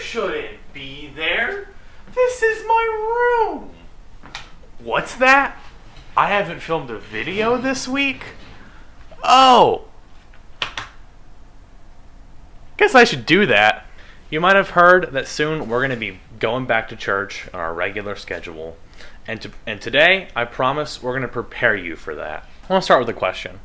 shouldn't be there. This is my room. What's that? I haven't filmed a video this week? Oh. Guess I should do that. You might have heard that soon we're going to be going back to church on our regular schedule. And today, I promise we're going to prepare you for that. I want to start with a question.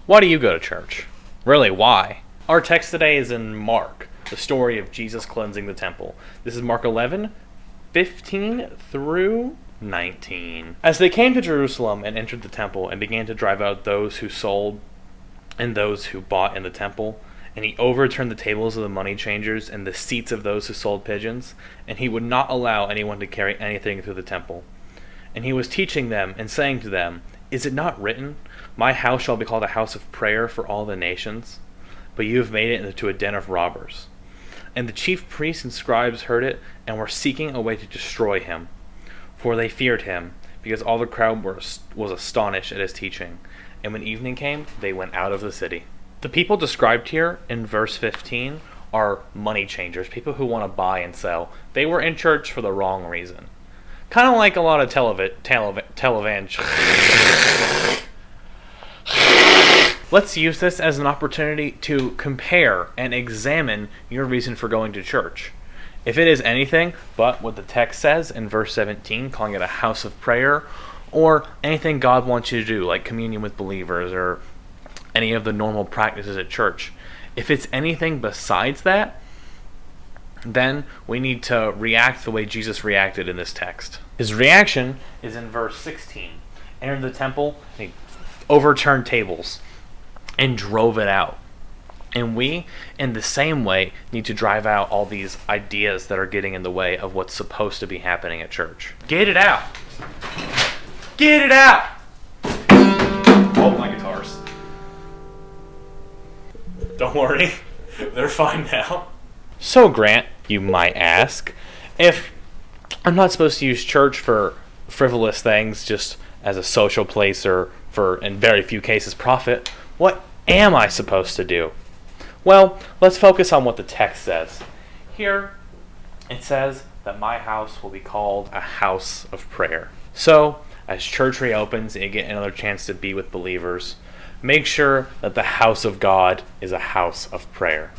Why do you go to church? Really, why? Our text today is in Mark, the story of Jesus cleansing the temple. This is Mark 11, 15 through 19. As they came to Jerusalem and entered the temple and began to drive out those who sold and those who bought in the temple, and he overturned the tables of the money changers and the seats of those who sold pigeons, and he would not allow anyone to carry anything through the temple. And he was teaching them and saying to them, "Is it not written, 'My house shall be called a house of prayer for all the nations'? But you have made it into a den of robbers." And the chief priests and scribes heard it and were seeking a way to destroy him. For they feared him, because all the crowd was astonished at his teaching. And when evening came, they went out of the city. The people described here in verse 15 are money changers, people who want to buy and sell. They were in church for the wrong reason. Kind of like a lot of televangelist. Let's use this as an opportunity to compare and examine your reason for going to church. If it is anything but what the text says in verse 17, calling it a house of prayer, or anything God wants you to do, like communion with believers or any of the normal practices at church, if it's anything besides that, then we need to react the way Jesus reacted in this text. His reaction is in verse 16. Entered the temple, and he overturned tables and drove it out. And we, in the same way, need to drive out all these ideas that are getting in the way of what's supposed to be happening at church. Get it out! Get it out! Oh, my guitars. Don't worry, they're fine now. So, Grant, you might ask, if I'm not supposed to use church for frivolous things, just as a social place or for, in very few cases, profit, what am I supposed to do? Well, let's focus on what the text says. Here, it says that my house will be called a house of prayer. So, as church reopens and you get another chance to be with believers, make sure that the house of God is a house of prayer.